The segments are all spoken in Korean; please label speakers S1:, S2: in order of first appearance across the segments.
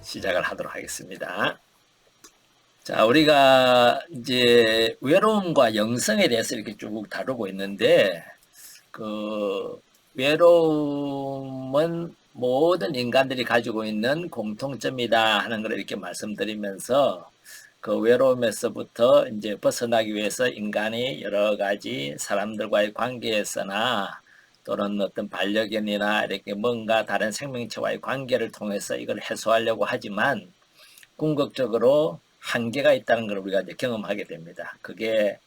S1: 시작을 하도록 하겠습니다. 자, 우리가 이제 외로움과 영성에 대해서 이렇게 쭉 다루고 있는데, 외로움은 모든 인간들이 가지고 있는 공통점이다 하는 걸 이렇게 말씀드리면서, 그 외로움에서부터 이제 벗어나기 위해서 인간이 여러 가지 사람들과의 관계에서나 또는 어떤 반려견이나 이렇게 뭔가 다른 생명체와의 관계를 통해서 이걸 해소하려고 하지만 궁극적으로 한계가 있다는 걸 우리가 이제 경험하게 됩니다. 그게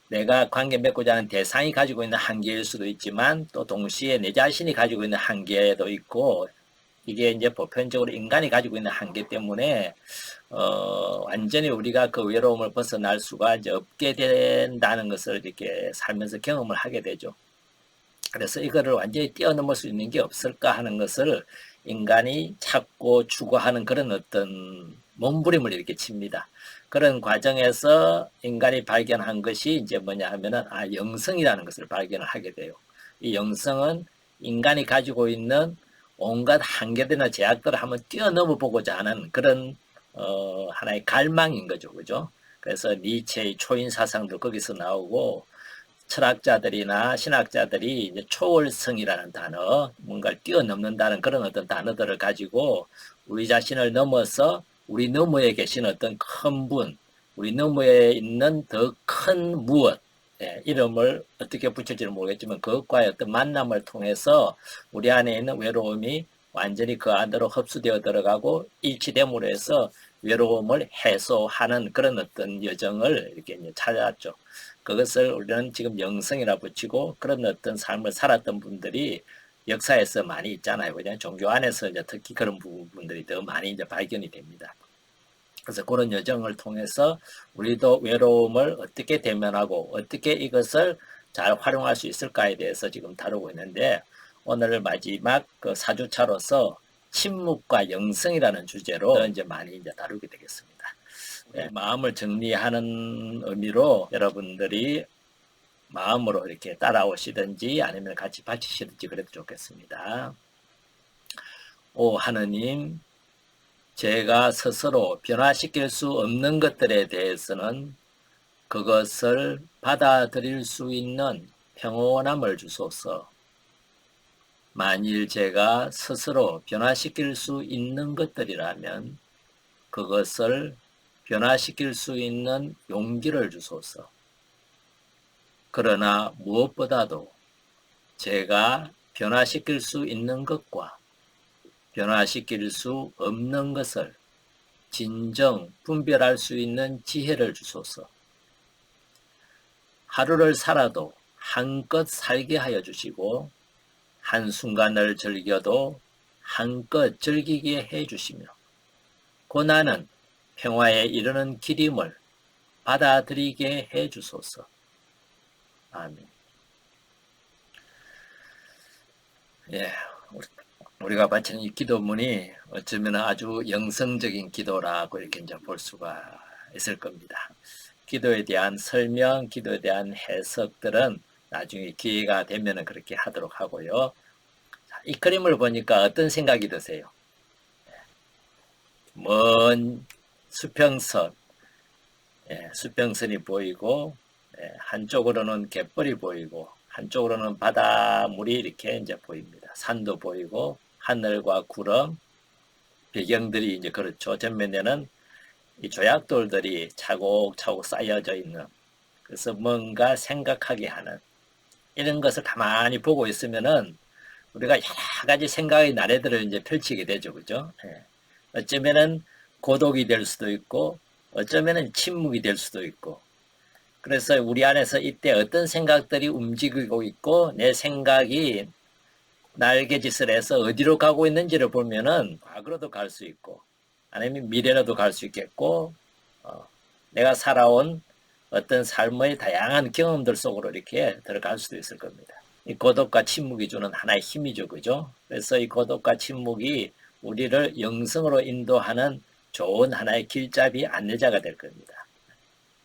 S1: 내가 관계 맺고자 하는 대상이 가지고 있는 한계일 수도 있지만 또 동시에 내 자신이 가지고 있는 한계도 있고, 이게 이제 보편적으로 인간이 가지고 있는 한계 때문에 완전히 우리가 그 외로움을 벗어날 수가 이제 없게 된다는 것을 이렇게 살면서 경험을 하게 되죠. 그래서 이거를 완전히 뛰어넘을 수 있는 게 없을까 하는 것을 인간이 찾고 추구하는 그런 어떤 몸부림을 이렇게 칩니다. 그런 과정에서 인간이 발견한 것이 이제 뭐냐 하면은 영성이라는 것을 발견을 하게 돼요. 이 영성은 인간이 가지고 있는 온갖 한계들이나 제약들을 한번 뛰어넘어 보고자 하는 그런 하나의 갈망인 거죠. 그죠? 그래서 니체의 초인 사상도 거기서 나오고, 철학자들이나 신학자들이 이제 초월성이라는 단어, 뭔가를 뛰어넘는다는 그런 어떤 단어들을 가지고 우리 자신을 넘어서 우리 너머에 계신 어떤 큰 분, 우리 너머에 있는 더 큰 무엇, 이름을 어떻게 붙일지는 모르겠지만 그것과의 어떤 만남을 통해서 우리 안에 있는 외로움이 완전히 그 안으로 흡수되어 들어가고 일치됨으로 해서 외로움을 해소하는 그런 어떤 여정을 이렇게 이제 찾았죠. 그것을 우리는 지금 영성이라 붙이고, 그런 어떤 삶을 살았던 분들이 역사에서 많이 있잖아요. 그냥 종교 안에서 이제 특히 그런 부분들이 더 많이 이제 발견이 됩니다. 그래서 그런 여정을 통해서 우리도 외로움을 어떻게 대면하고 어떻게 이것을 잘 활용할 수 있을까에 대해서 지금 다루고 있는데, 오늘 마지막 그 4주차로서 침묵과 영성이라는 주제로 이제 많이 이제 다루게 되겠습니다. 마음을 정리하는 의미로 여러분들이 마음으로 이렇게 따라오시든지 아니면 같이 받치시든지 그래도 좋겠습니다. 오 하느님, 제가 스스로 변화시킬 수 없는 것들에 대해서는 그것을 받아들일 수 있는 평온함을 주소서. 만일 제가 스스로 변화시킬 수 있는 것들이라면 그것을 변화시킬 수 있는 용기를 주소서. 그러나 무엇보다도 제가 변화시킬 수 있는 것과 변화시킬 수 없는 것을 진정 분별할 수 있는 지혜를 주소서. 하루를 살아도 한껏 살게 하여 주시고, 한순간을 즐겨도 한껏 즐기게 해 주시며, 고난은 평화에 이르는 길임을 받아들이게 해 주소서. 아멘. 우리가 바치는 이 기도문이 어쩌면 아주 영성적인 기도라고 이렇게 이제 볼 수가 있을 겁니다. 기도에 대한 설명, 기도에 대한 해석들은 나중에 기회가 되면 그렇게 하도록 하고요. 이 그림을 보니까 어떤 생각이 드세요? 먼 수평선, 수평선이 보이고, 한쪽으로는 갯벌이 보이고, 한쪽으로는 바닷물이 이렇게 이제 보입니다. 산도 보이고, 하늘과 구름, 배경들이 이제 그렇죠. 전면에는 이 조약돌들이 차곡차곡 쌓여져 있는, 그래서 뭔가 생각하게 하는, 이런 것을 가만히 보고 있으면은 우리가 여러 가지 생각의 나래들을 이제 펼치게 되죠. 그죠? 어쩌면은 고독이 될 수도 있고, 어쩌면은 침묵이 될 수도 있고, 그래서 우리 안에서 이때 어떤 생각들이 움직이고 있고, 내 생각이 날개짓을 해서 어디로 가고 있는지를 보면은 과거로도 갈 수 있고, 아니면 미래로도 갈 수 있겠고, 내가 살아온 어떤 삶의 다양한 경험들 속으로 이렇게 들어갈 수도 있을 겁니다. 이 고독과 침묵이 주는 하나의 힘이죠, 그죠? 그래서 이 고독과 침묵이 우리를 영성으로 인도하는 좋은 하나의 길잡이 안내자가 될 겁니다.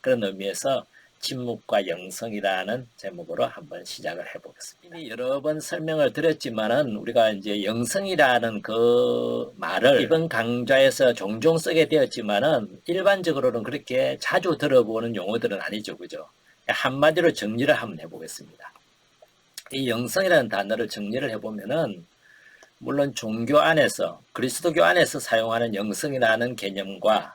S1: 그런 의미에서 침묵과 영성이라는 제목으로 한번 시작을 해보겠습니다. 이미 여러 번 설명을 드렸지만은 우리가 이제 영성이라는 그 말을 이번 강좌에서 종종 쓰게 되었지만은 일반적으로는 그렇게 자주 들어보는 용어들은 아니죠, 그죠? 한마디로 정리를 한번 해보겠습니다. 이 영성이라는 단어를 정리를 해보면은 물론 종교 안에서 그리스도교 안에서 사용하는 영성이라는 개념과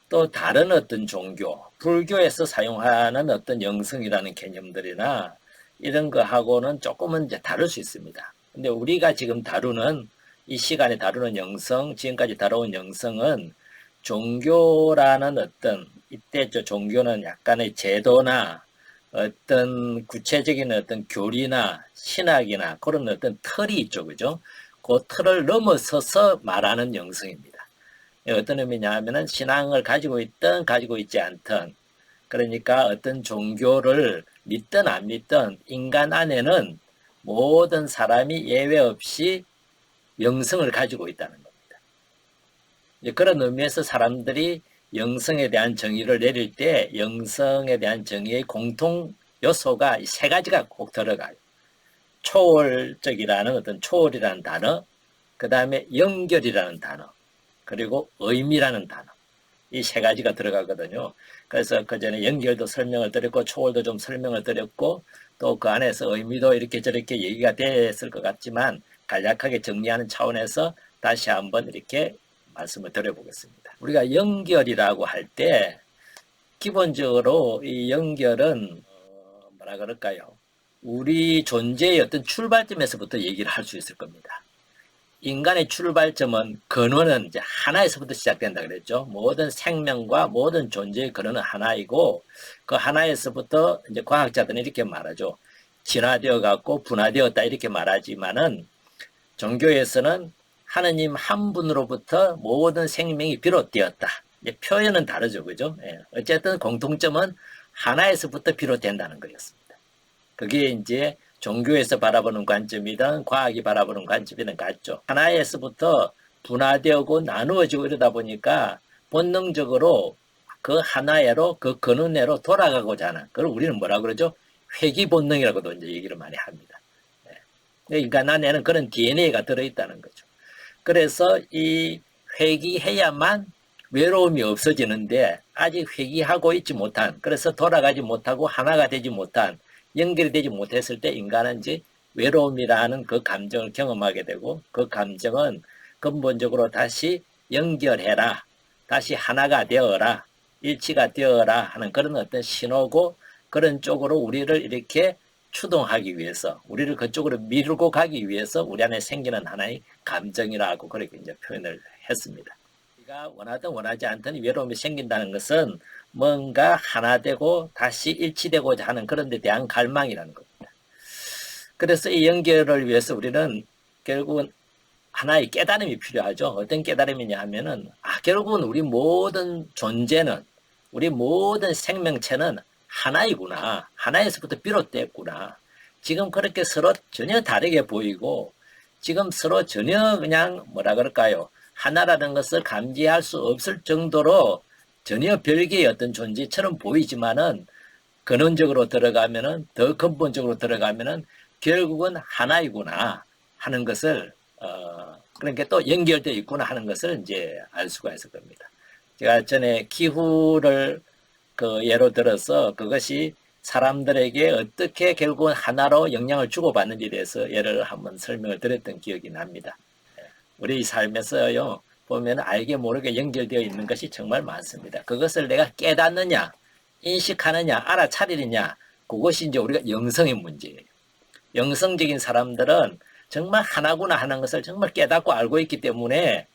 S1: 또 다른 어떤 종교, 불교에서 사용하는 어떤 영성이라는 개념들이나 이런 거하고는 조금은 이제 다를 수 있습니다. 근데 우리가 지금 다루는 이 시간에 다루는 영성, 지금까지 다뤄온 영성은 종교라는 어떤 이때 저 종교는 약간의 제도나 어떤 구체적인 어떤 교리나 신학이나 그런 어떤 틀이 있죠, 그죠? 그 틀을 넘어서서 말하는 영성입니다. 어떤 의미냐 하면은 신앙을 가지고 있든 가지고 있지 않든, 그러니까 어떤 종교를 믿든 안 믿든 인간 안에는 모든 사람이 예외 없이 영성을 가지고 있다는 겁니다. 그런 의미에서 사람들이 영성에 대한 정의를 내릴 때 영성에 대한 정의의 공통 요소가 세 가지가 꼭 들어가요. 초월적이라는 어떤 초월이라는 단어, 그 다음에 연결이라는 단어, 그리고 의미라는 단어, 이 세 가지가 들어가거든요. 그래서 그 전에 연결도 설명을 드렸고 초월도 좀 설명을 드렸고 또 그 안에서 의미도 이렇게 저렇게 얘기가 됐을 것 같지만 간략하게 정리하는 차원에서 다시 한번 이렇게 말씀을 드려보겠습니다. 우리가 연결이라고 할 때 기본적으로 이 연결은 뭐라 그럴까요? 우리 존재의 어떤 출발점에서부터 얘기를 할 수 있을 겁니다. 인간의 출발점은 근원은 이제 하나에서부터 시작된다 그랬죠. 모든 생명과 모든 존재의 근원은 하나이고 그 하나에서부터 이제 과학자들은 이렇게 말하죠. 진화되어 갖고 분화되었다 이렇게 말하지만은 종교에서는 하느님 한 분으로부터 모든 생명이 비롯되었다. 이제 표현은 다르죠, 그죠? 예. 어쨌든 공통점은 하나에서부터 비롯된다는 거였습니다. 그게 이제 종교에서 바라보는 관점이든 과학이 바라보는 관점이든 같죠. 하나에서부터 분화되고 나누어지고 이러다 보니까 본능적으로 그 하나애로 그 근원애로 돌아가고자 하는 그걸 우리는 뭐라 그러죠? 회귀 본능이라고도 이제 얘기를 많이 합니다. 그러니까 인간에는 그런 DNA가 들어있다는 거죠. 그래서 이 회귀해야만 외로움이 없어지는데 아직 회귀하고 있지 못한, 그래서 돌아가지 못하고 하나가 되지 못한, 연결이 되지 못했을 때 인간은 이제 외로움이라는 그 감정을 경험하게 되고 그 감정은 근본적으로 다시 연결해라, 다시 하나가 되어라, 일치가 되어라 하는 그런 어떤 신호고 그런 쪽으로 우리를 이렇게 추동하기 위해서 우리를 그쪽으로 밀고 가기 위해서 우리 안에 생기는 하나의 감정이라고 그렇게 이제 표현을 했습니다. 우리가 원하든 원하지 않든 외로움이 생긴다는 것은 뭔가 하나 되고 다시 일치되고자 하는 그런 데 대한 갈망이라는 겁니다. 그래서 이 연결을 위해서 우리는 결국은 하나의 깨달음이 필요하죠. 어떤 깨달음이냐 하면은 결국은 우리 모든 존재는 우리 모든 생명체는 하나이구나. 하나에서부터 비롯됐구나. 지금 그렇게 서로 전혀 다르게 보이고 지금 서로 전혀 그냥 뭐라 그럴까요? 하나라는 것을 감지할 수 없을 정도로 전혀 별개의 어떤 존재처럼 보이지만은 근원적으로 들어가면은 더 근본적으로 들어가면은 결국은 하나이구나 하는 것을 그러니까 또 연결되어 있구나 하는 것을 이제 알 수가 있을 겁니다. 제가 전에 기후를 그 예로 들어서 그것이 사람들에게 어떻게 결국은 하나로 영향을 주고받는지에 대해서 예를 한번 설명을 드렸던 기억이 납니다. 우리 삶에서요 보면 알게 모르게 연결되어 있는 것이 정말 많습니다. 그것을 내가 깨닫느냐, 인식하느냐, 알아차리느냐, 그것이 이제 우리가 영성의 문제예요. 영성적인 사람들은 정말 하나구나 하는 것을 정말 깨닫고 알고 있기 때문에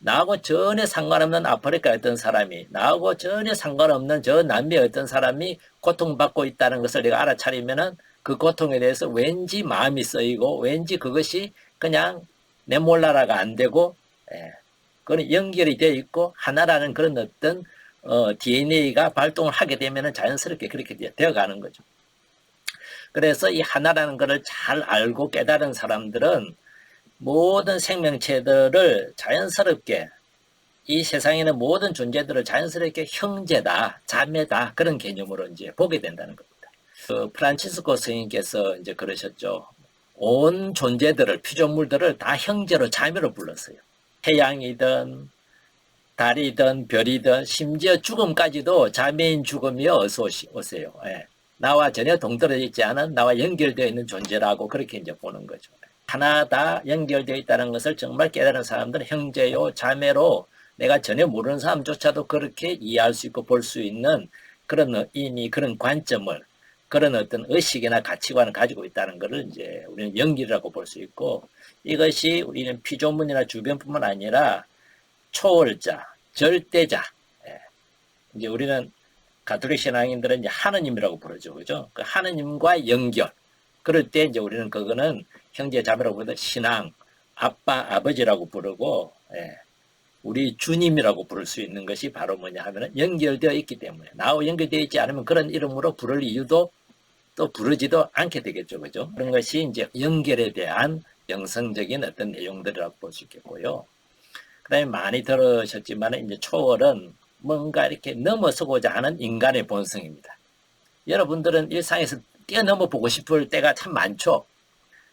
S1: 나하고 전혀 상관없는 아프리카의 어떤 사람이, 나하고 전혀 상관없는 저 남미의 어떤 사람이 고통받고 있다는 것을 내가 알아차리면은 그 고통에 대해서 왠지 마음이 쓰이고 왠지 그것이 그냥 내 몰라라가 안 되고 그건 연결이 되어 있고 하나라는 그런 어떤 DNA가 발동을 하게 되면 자연스럽게 그렇게 되어가는 거죠. 그래서 이 하나라는 것을 잘 알고 깨달은 사람들은 모든 생명체들을 자연스럽게 이 세상에 있는 모든 존재들을 자연스럽게 형제다, 자매다 그런 개념으로 이제 보게 된다는 겁니다. 프란치스코 스님께서 이제 그러셨죠. 온 존재들을 피조물들을 다 형제로 자매로 불렀어요. 태양이든 달이든 별이든 심지어 죽음까지도 자매인 죽음이여 어서 오세요. 예. 나와 전혀 동떨어져 있지 않은 나와 연결되어 있는 존재라고 그렇게 이제 보는 거죠. 하나 다 연결되어 있다는 것을 정말 깨달은 사람들은 형제요 자매로 내가 전혀 모르는 사람조차도 그렇게 이해할 수 있고 볼 수 있는 그런 이미 그런 관점을 그런 어떤 의식이나 가치관을 가지고 있다는 것을 이제 우리는 연기라고 볼 수 있고 이것이 우리는 피조물이나 주변뿐만 아니라 초월자, 절대자. 예. 이제 우리는 가톨릭 신앙인들은 이제 하느님이라고 부르죠. 그죠? 그 하느님과 연결. 그럴 때 이제 우리는 그거는 형제 자매라고 부르는 신앙, 아빠, 아버지라고 부르고, 예. 우리 주님이라고 부를 수 있는 것이 바로 뭐냐 하면은 연결되어 있기 때문에 나와 연결되어 있지 않으면 그런 이름으로 부를 이유도 또 부르지도 않게 되겠죠. 그죠? 그런 것이 이제 연결에 대한 영성적인 어떤 내용들이라고 볼 수 있겠고요. 그 다음에 많이 들으셨지만 이제 초월은 뭔가 이렇게 넘어서고자 하는 인간의 본성입니다. 여러분들은 일상에서 뛰어넘어 보고 싶을 때가 참 많죠.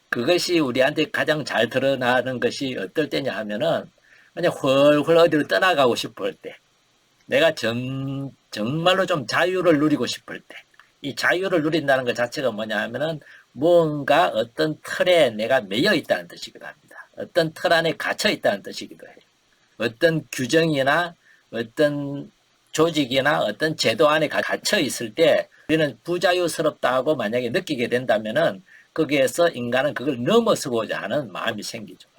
S1: 그것이 우리한테 가장 잘 드러나는 것이 어떨 때냐 하면은 그냥 훨훨 어디로 떠나가고 싶을 때, 내가 정말로 좀 자유를 누리고 싶을 때, 이 자유를 누린다는 것 자체가 뭐냐 하면은 뭔가 어떤 틀에 내가 매여 있다는 뜻이기도 합니다. 어떤 틀 안에 갇혀 있다는 뜻이기도 해요. 어떤 규정이나 어떤 조직이나 어떤 제도 안에 갇혀 있을 때 우리는 부자유스럽다고 만약에 느끼게 된다면은 거기에서 인간은 그걸 넘어서고자 하는 마음이 생기죠.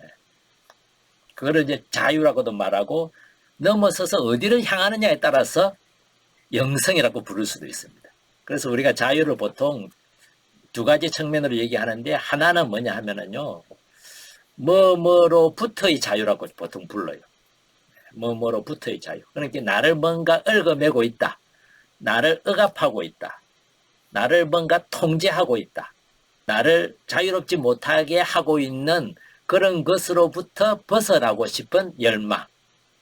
S1: 그거를 이제 자유라고도 말하고 넘어서서 어디를 향하느냐에 따라서 영성이라고 부를 수도 있습니다. 그래서 우리가 자유를 보통 두 가지 측면으로 얘기하는데 하나는 뭐냐 하면은요. 뭐뭐로부터의 자유라고 보통 불러요. 뭐뭐로부터의 자유. 그러니까 나를 뭔가 얽어매고 있다. 나를 억압하고 있다. 나를 뭔가 통제하고 있다. 나를 자유롭지 못하게 하고 있는 그런 것으로부터 벗어나고 싶은 열망.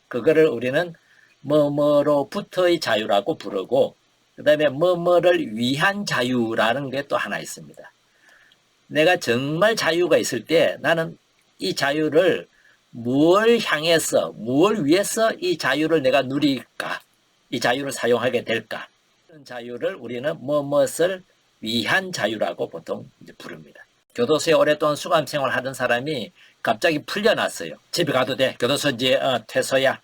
S1: 그거를 우리는 뭐뭐로부터의 자유라고 부르고 그 다음에 뭐뭐를 위한 자유라는 게 또 하나 있습니다. 내가 정말 자유가 있을 때 나는 이 자유를 뭘 향해서 뭘 위해서 이 자유를 내가 누릴까? 이 자유를 사용하게 될까? 그런 자유를 우리는 무엇을 위한 자유라고 보통 이제 부릅니다. 교도소에 오랫동안 수감 생활하던 사람이 갑자기 풀려났어요. 집에 가도 돼. 교도소 이제 퇴소야.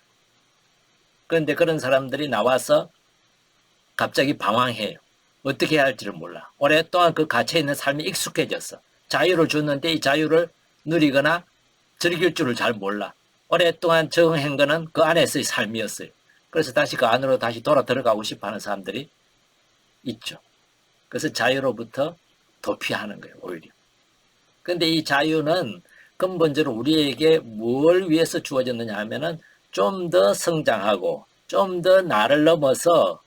S1: 그런데 그런 사람들이 나와서 갑자기 방황해요. 어떻게 해야 할지를 몰라. 오랫동안 그 갇혀있는 삶이 익숙해졌어. 자유를 줬는데 이 자유를 누리거나 즐길 줄을 잘 몰라. 오랫동안 적응한 거는 그 안에서의 삶이었어요. 그래서 다시 그 안으로 다시 돌아 들어가고 싶어 하는 사람들이 있죠. 그래서 자유로부터 도피하는 거예요, 오히려. 근데 이 자유는 근본적으로 우리에게 뭘 위해서 주어졌느냐 하면은 좀 더 성장하고 좀 더 나를 넘어서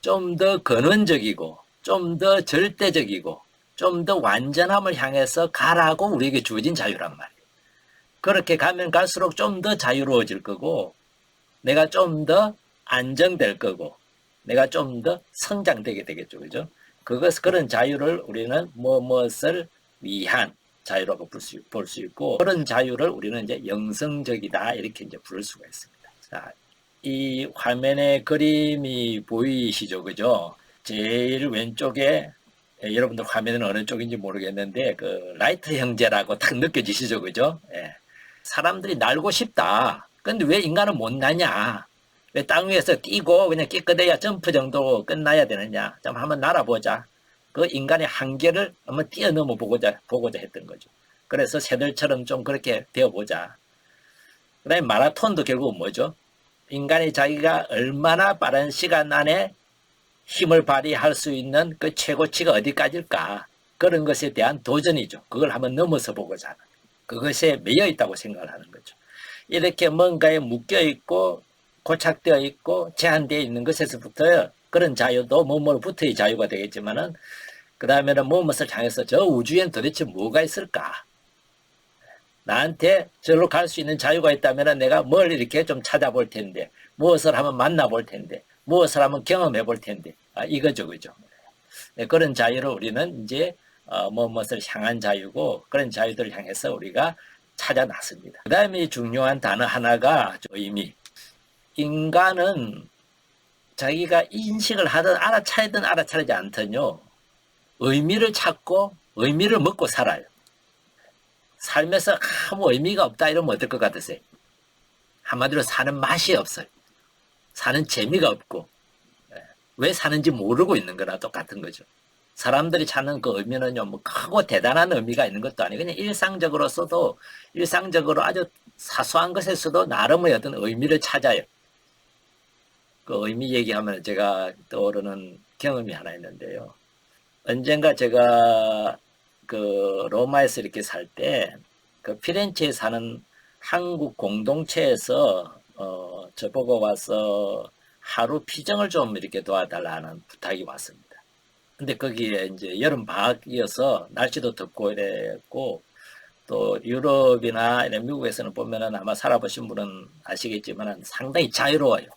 S1: 좀 더 근원적이고 좀 더 절대적이고 좀 더 완전함을 향해서 가라고 우리에게 주어진 자유란 말이에요. 그렇게 가면 갈수록 좀 더 자유로워질 거고 내가 좀 더 안정될 거고 내가 좀 더 성장되게 되겠죠. 그죠? 그런 자유를 우리는 무엇을 위한 자유라고 볼 수 있고 그런 자유를 우리는 이제 영성적이다 이렇게 이제 부를 수가 있습니다. 자, 이 화면에 그림이 보이시죠, 그죠? 제일 왼쪽에 여러분들 화면은 어느 쪽인지 모르겠는데 그 라이트 형제라고 딱 느껴지시죠, 그죠? 예. 사람들이 날고 싶다. 근데 왜 인간은 못 나냐? 왜 땅 위에서 뛰고 그냥 끼끄대야 점프 정도 끝나야 되느냐? 좀 한번 날아보자. 그 인간의 한계를 한번 뛰어넘어 보고자 했던 거죠. 그래서 새들처럼 좀 그렇게 되어보자. 그 다음에 마라톤도 결국 뭐죠? 인간이 자기가 얼마나 빠른 시간 안에 힘을 발휘할 수 있는 그 최고치가 어디까지일까? 그런 것에 대한 도전이죠. 그걸 한번 넘어서 보고자 하는. 그것에 매여 있다고 생각을 하는 거죠. 이렇게 뭔가에 묶여 있고 고착되어 있고 제한되어 있는 것에서부터 그런 자유도 뭐뭐로부터의 자유가 되겠지만은 그 다음에는 무엇을 향해서 저 우주엔 도대체 뭐가 있을까? 나한테 저로 갈 수 있는 자유가 있다면 내가 뭘 이렇게 좀 찾아볼 텐데, 무엇을 한번 만나볼 텐데, 무엇을 한번 경험해 볼 텐데, 이거죠, 그죠? 네, 그런 자유를 우리는 이제 무엇을 향한 자유고 그런 자유들을 향해서 우리가 찾아 나섭니다. 그 다음에 중요한 단어 하나가 의미. 인간은 자기가 인식을 하든 알아차리든 알아차리지 않든요, 의미를 찾고 의미를 먹고 살아요. 삶에서 아무 의미가 없다 이러면 어떨 것 같으세요? 한마디로 사는 맛이 없어요. 사는 재미가 없고 왜 사는지 모르고 있는 거나 똑같은 거죠. 사람들이 찾는 그 의미는요, 뭐 크고 대단한 의미가 있는 것도 아니고 그냥 일상적으로 써도 일상적으로 아주 사소한 것에서도 나름의 어떤 의미를 찾아요. 그 의미 얘기하면 제가 떠오르는 경험이 하나 있는데요. 언젠가 제가 그 로마에서 이렇게 살 때 그 피렌체에 사는 한국 공동체에서 저보고 와서 하루 피정을 좀 이렇게 도와달라는 부탁이 왔습니다. 근데 거기에 이제 여름 방학이어서 날씨도 덥고 이랬고 또 유럽이나 이런 미국에서는 보면은 아마 살아보신 분은 아시겠지만 상당히 자유로워요.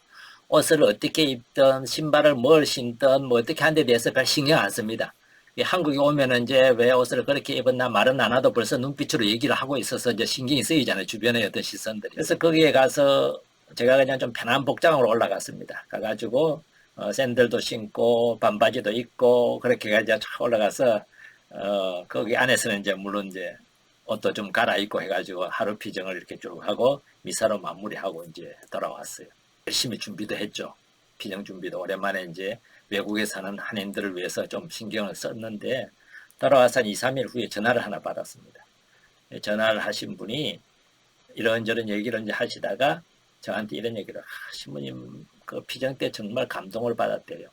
S1: 옷을 어떻게 입든 신발을 뭘 신든 뭐 어떻게 하는 데 대해서 별 신경 안 씁니다. 한국에 오면은 이제 왜 옷을 그렇게 입었나 말은 안 하도 벌써 눈빛으로 얘기를 하고 있어서 이제 신경이 쓰이잖아요. 주변의 어떤 시선들이. 그래서 거기에 가서 제가 그냥 좀 편한 복장으로 올라갔습니다. 가가지고 샌들도 신고 반바지도 입고 그렇게 가지고 올라가서 거기 안에서는 이제 물론 이제 옷도 좀 갈아입고 해가지고 하루 피정을 이렇게 쭉 하고 미사로 마무리하고 이제 돌아왔어요. 열심히 준비도 했죠. 피정 준비도 오랜만에 이제 외국에 사는 한인들을 위해서 좀 신경을 썼는데 돌아와서 한 2, 3일 후에 전화를 하나 받았습니다. 전화를 하신 분이 이런저런 얘기를 이제 하시다가 저한테 이런 얘기를 신부님 그 피정 때 정말 감동을 받았대요.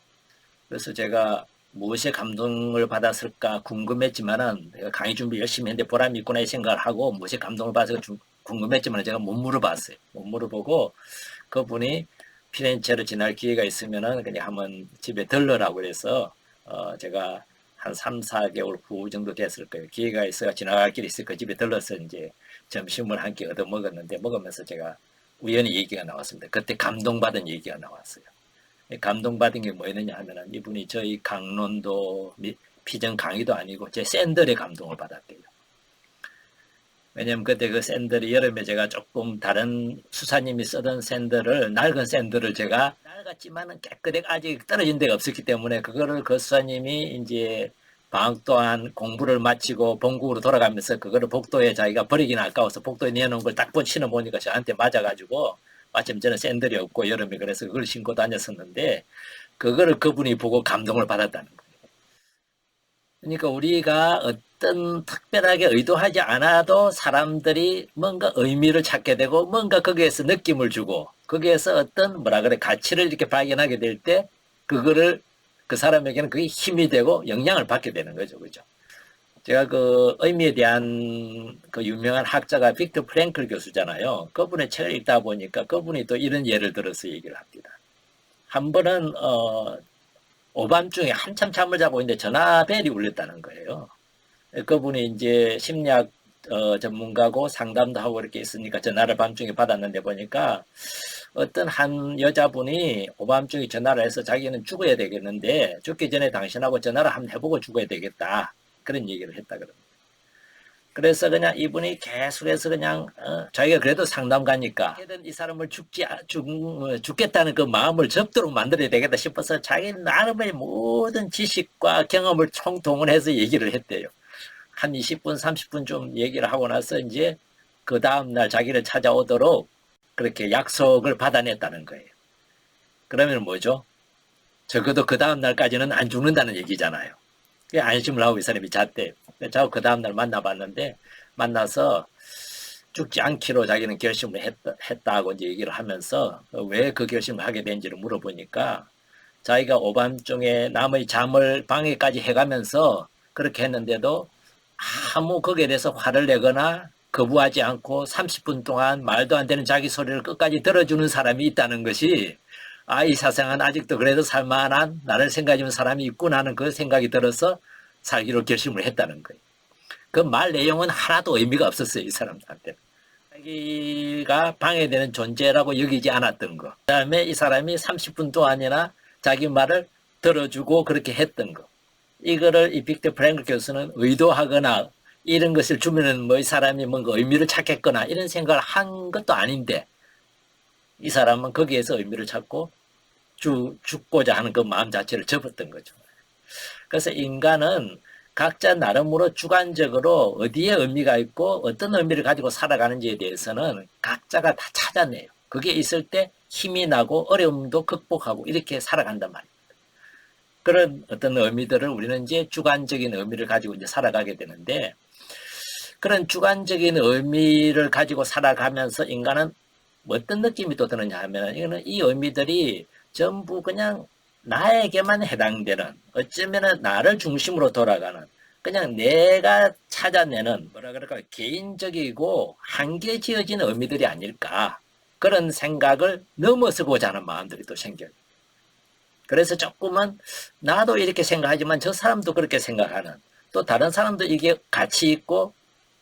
S1: 그래서 제가 무엇에 감동을 받았을까 궁금했지만은 내가 강의 준비 열심히 했는데 보람이 있구나 이 생각을 하고 무엇에 감동을 받아서 궁금했지만 제가 못 물어봤어요. 못 물어보고 그분이 피렌체로 지날 기회가 있으면은 그냥 한번 집에 들러라고 그래서 제가 한 3, 4개월 후 정도 됐을 거예요. 기회가 있어 지나갈 길이 있을 거 집에 들러서 이제 점심을 함께 얻어 먹었는데 먹으면서 제가 우연히 얘기가 나왔습니다. 그때 감동받은 얘기가 나왔어요. 감동받은 게 뭐였느냐 하면은 이분이 저희 강론도 피정 강의도 아니고 제 샌들에 감동을 받았대요. 왜냐면 그때 그 샌들이 여름에 제가 조금 다른 수사님이 쓰던 샌들을 낡은 샌들을 제가 낡았지만은 깨끗하게 아직 떨어진 데가 없었기 때문에 그거를 그 수사님이 이제 방학 동안 공부를 마치고 본국으로 돌아가면서 그거를 복도에 자기가 버리기는 아까워서 복도에 내놓은 걸 딱 신어 보니까 저한테 맞아가지고 마침 저는 샌들이 없고 여름에 그래서 그걸 신고 다녔었는데 그거를 그분이 보고 감동을 받았다는 거예요. 그러니까 우리가 어떤 특별하게 의도하지 않아도 사람들이 뭔가 의미를 찾게 되고 뭔가 거기에서 느낌을 주고 거기에서 어떤 뭐라 그래 가치를 이렇게 발견하게 될 때 그거를 그 사람에게는 그게 힘이 되고 영향을 받게 되는 거죠. 그죠? 제가 그 의미에 대한 그 유명한 학자가 빅터 프랭클 교수잖아요. 그분의 책을 읽다 보니까 그분이 또 이런 예를 들어서 얘기를 합니다. 한 번은 오밤중에 한참 잠을 자고 있는데 전화벨이 울렸다는 거예요. 그분이 이제 심리학 전문가고 상담도 하고 이렇게 있으니까 전화를 밤중에 받았는데 보니까 어떤 한 여자분이 오밤중에 전화를 해서 자기는 죽어야 되겠는데 죽기 전에 당신하고 전화를 한번 해보고 죽어야 되겠다. 그런 얘기를 했다 그럽니다. 그래서 그냥 이분이 계속해서 그냥 자기가 그래도 상담가니까 이 사람을 죽겠다는 그 마음을 접도록 만들어야 되겠다 싶어서 자기 나름의 모든 지식과 경험을 총동원해서 얘기를 했대요. 한 20분, 30분 좀 얘기를 하고 나서 이제 그 다음날 자기를 찾아오도록 그렇게 약속을 받아냈다는 거예요. 그러면 뭐죠? 적어도 그 다음날까지는 안 죽는다는 얘기잖아요. 안심을 하고 이 사람이 잤대요. 자고 그 다음날 만나봤는데 만나서 죽지 않기로 자기는 결심을 했다고 이제 얘기를 하면서 왜 그 결심을 하게 된지를 물어보니까 자기가 오밤중에 남의 잠을 방해까지 해가면서 그렇게 했는데도 아무 거기에 대해서 화를 내거나 거부하지 않고 30분 동안 말도 안 되는 자기 소리를 끝까지 들어주는 사람이 있다는 것이 이 세상은 아직도 그래도 살만한 나를 생각해주는 사람이 있구나 하는 그 생각이 들어서 살기로 결심을 했다는 거예요. 그 말 내용은 하나도 의미가 없었어요. 이 사람들한테는. 자기가 방해되는 존재라고 여기지 않았던 거. 그 다음에 이 사람이 30분 동안이나 자기 말을 들어주고 그렇게 했던 거. 이거를 이 빅터 프랭클 교수는 의도하거나 이런 것을 주면은 뭐 이 사람이 뭔가 의미를 찾겠거나 이런 생각을 한 것도 아닌데 이 사람은 거기에서 의미를 찾고 죽고자 하는 그 마음 자체를 접었던 거죠. 그래서 인간은 각자 나름으로 주관적으로 어디에 의미가 있고 어떤 의미를 가지고 살아가는지에 대해서는 각자가 다 찾아내요. 그게 있을 때 힘이 나고 어려움도 극복하고 이렇게 살아간단 말이에요. 그런 어떤 의미들을 우리는 이제 주관적인 의미를 가지고 이제 살아가게 되는데 그런 주관적인 의미를 가지고 살아가면서 인간은 어떤 느낌이 또 드느냐 하면 이거는 이 의미들이 전부 그냥 나에게만 해당되는 어쩌면 나를 중심으로 돌아가는 그냥 내가 찾아내는 뭐라 그럴까 개인적이고 한계 지어진 의미들이 아닐까 그런 생각을 넘어서고자 하는 마음들이 또 생겨요. 그래서 조금은 나도 이렇게 생각하지만 저 사람도 그렇게 생각하는 또 다른 사람도 이게 가치 있고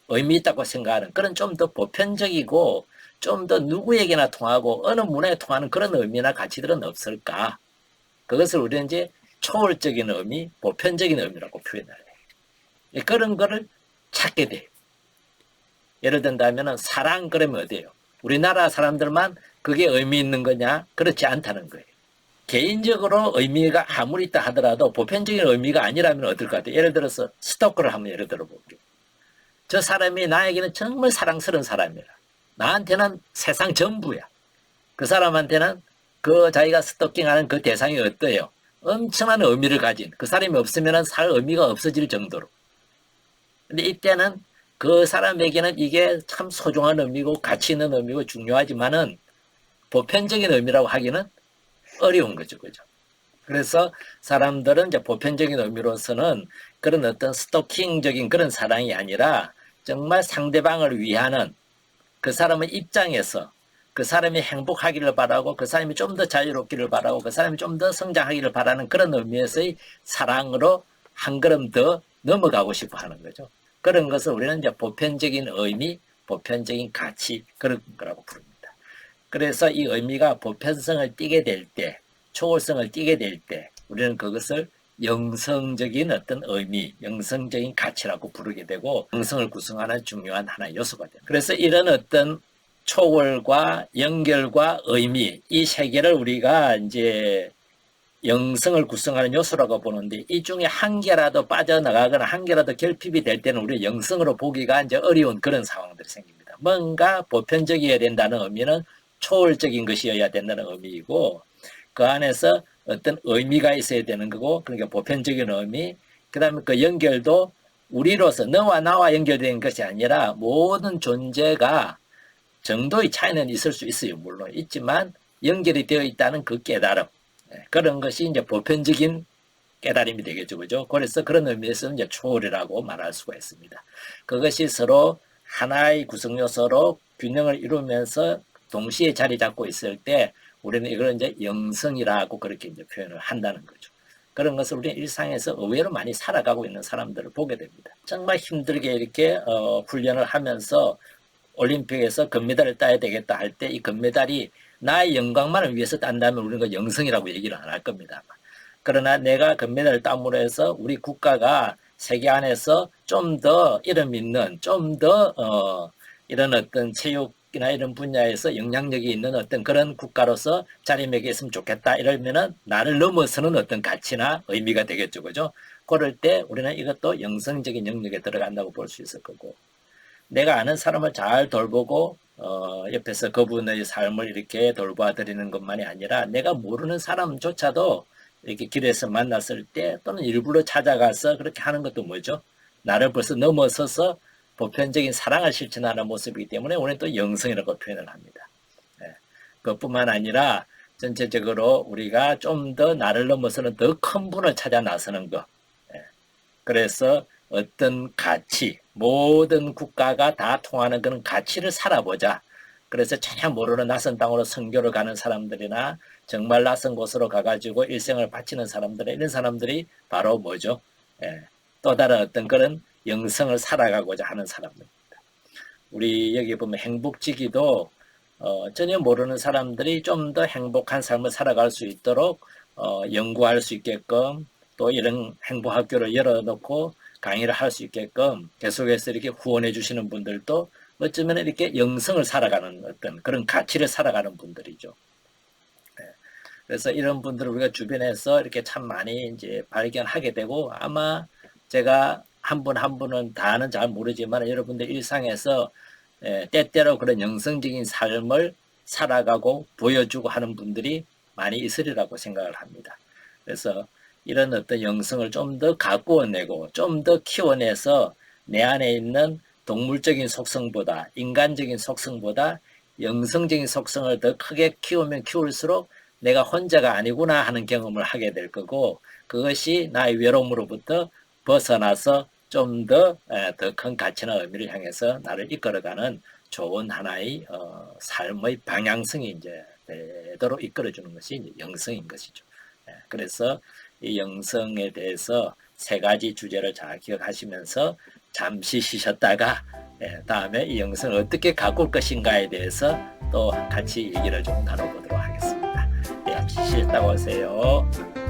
S1: 의미 있다고 생각하는 그런 좀 더 보편적이고 좀 더 누구에게나 통하고 어느 문화에 통하는 그런 의미나 가치들은 없을까? 그것을 우리는 이제 초월적인 의미, 보편적인 의미라고 표현을 해요. 그런 거를 찾게 돼요. 예를 든다면 사랑 그러면 어때요? 우리나라 사람들만 그게 의미 있는 거냐? 그렇지 않다는 거예요. 개인적으로 의미가 아무리 있다 하더라도 보편적인 의미가 아니라면 어떨 것 같아요? 예를 들어서 스토커를 한번 예를 들어 볼게요. 저 사람이 나에게는 정말 사랑스러운 사람이라. 나한테는 세상 전부야. 그 사람한테는 그 자기가 스토킹하는 그 대상이 어때요? 엄청난 의미를 가진 그 사람이 없으면 살 의미가 없어질 정도로. 근데 이때는 그 사람에게는 이게 참 소중한 의미고 가치 있는 의미고 중요하지만은 보편적인 의미라고 하기는 어려운 거죠. 그죠? 그래서 사람들은 이제 보편적인 의미로서는 그런 어떤 스토킹적인 그런 사랑이 아니라 정말 상대방을 위하는 그 사람의 입장에서 그 사람이 행복하기를 바라고 그 사람이 좀 더 자유롭기를 바라고 그 사람이 좀 더 성장하기를 바라는 그런 의미에서의 사랑으로 한 걸음 더 넘어가고 싶어 하는 거죠. 그런 것을 우리는 이제 보편적인 의미, 보편적인 가치 그런 거라고 부릅니다. 그래서 이 의미가 보편성을 띠게 될 때, 초월성을 띠게 될 때 우리는 그것을 영성적인 어떤 의미, 영성적인 가치라고 부르게 되고 영성을 구성하는 중요한 하나의 요소가 돼요. 그래서 이런 어떤 초월과 연결과 의미 이 세 개를 우리가 이제 영성을 구성하는 요소라고 보는데 이 중에 한 개라도 빠져나가거나 한 개라도 결핍이 될 때는 우리 영성으로 보기가 이제 어려운 그런 상황들이 생깁니다. 뭔가 보편적이어야 된다는 의미는 초월적인 것이어야 된다는 의미이고 그 안에서 어떤 의미가 있어야 되는 거고 그러니까 보편적인 의미 그 다음에 그 연결도 우리로서 너와 나와 연결된 것이 아니라 모든 존재가 정도의 차이는 있을 수 있어요. 물론 있지만 연결이 되어 있다는 그 깨달음 그런 것이 이제 보편적인 깨달음이 되겠죠. 그죠? 그래서 그런 의미에서 이제 초월이라고 말할 수가 있습니다. 그것이 서로 하나의 구성 요소로 균형을 이루면서 동시에 자리 잡고 있을 때 우리는 이걸 이제 영성이라고 그렇게 이제 표현을 한다는 거죠. 그런 것을 우리 일상에서 의외로 많이 살아가고 있는 사람들을 보게 됩니다. 정말 힘들게 이렇게 훈련을 하면서 올림픽에서 금메달을 따야 되겠다 할 때 이 금메달이 나의 영광만을 위해서 딴다면 우리는 그 영성이라고 얘기를 안 할 겁니다. 그러나 내가 금메달을 땀으로 해서 우리 국가가 세계 안에서 좀 더 이름 있는 좀 더 이런 어떤 체육이나 이런 분야에서 영향력이 있는 어떤 그런 국가로서 자리매김했으면 좋겠다 이러면은 나를 넘어서는 어떤 가치나 의미가 되겠죠. 그죠? 그럴 때 우리는 이것도 영성적인 영역에 들어간다고 볼 수 있을 거고 내가 아는 사람을 잘 돌보고 옆에서 그분의 삶을 이렇게 돌봐드리는 것만이 아니라 내가 모르는 사람조차도 이렇게 길에서 만났을 때 또는 일부러 찾아가서 그렇게 하는 것도 뭐죠? 나를 벌써 넘어서서 보편적인 사랑을 실천하는 모습이기 때문에 우리는 또 영성이라고 표현을 합니다. 그것뿐만 아니라 전체적으로 우리가 좀 더 나를 넘어서는 더 큰 분을 찾아 나서는 것. 그래서 어떤 가치, 모든 국가가 다 통하는 그런 가치를 살아보자. 그래서 전혀 모르는 낯선 땅으로 선교를 가는 사람들이나 정말 낯선 곳으로 가가지고 일생을 바치는 사람들, 이런 사람들이 바로 뭐죠? 예, 또 다른 어떤 그런 영성을 살아가고자 하는 사람들. 우리 여기 보면 행복지기도 전혀 모르는 사람들이 좀 더 행복한 삶을 살아갈 수 있도록 연구할 수 있게끔, 또 이런 행복학교를 열어놓고 강의를 할 수 있게끔 계속해서 이렇게 후원해 주시는 분들도 어쩌면 이렇게 영성을 살아가는 어떤 그런 가치를 살아가는 분들이죠. 그래서 이런 분들을 우리가 주변에서 이렇게 참 많이 이제 발견하게 되고, 아마 제가 한 분 한 분은 다는 잘 모르지만 여러분들 일상에서 때때로 그런 영성적인 삶을 살아가고 보여주고 하는 분들이 많이 있으리라고 생각을 합니다. 그래서 이런 어떤 영성을 좀 더 가꾸어내고 좀 더 키워내서 내 안에 있는 동물적인 속성보다, 인간적인 속성보다 영성적인 속성을 더 크게 키우면 키울수록 내가 혼자가 아니구나 하는 경험을 하게 될 거고, 그것이 나의 외로움으로부터 벗어나서 좀 더 큰 가치나 의미를 향해서 나를 이끌어가는 좋은 하나의 삶의 방향성이 이제 되도록 이끌어주는 것이 이제 영성인 것이죠. 그래서 이 영성에 대해서 세 가지 주제를 잘 기억하시면서 잠시 쉬셨다가 다음에 이 영성을 어떻게 가꿀 것인가에 대해서 또 같이 얘기를 좀 나눠보도록 하겠습니다. 네, 쉬셨다고 하세요.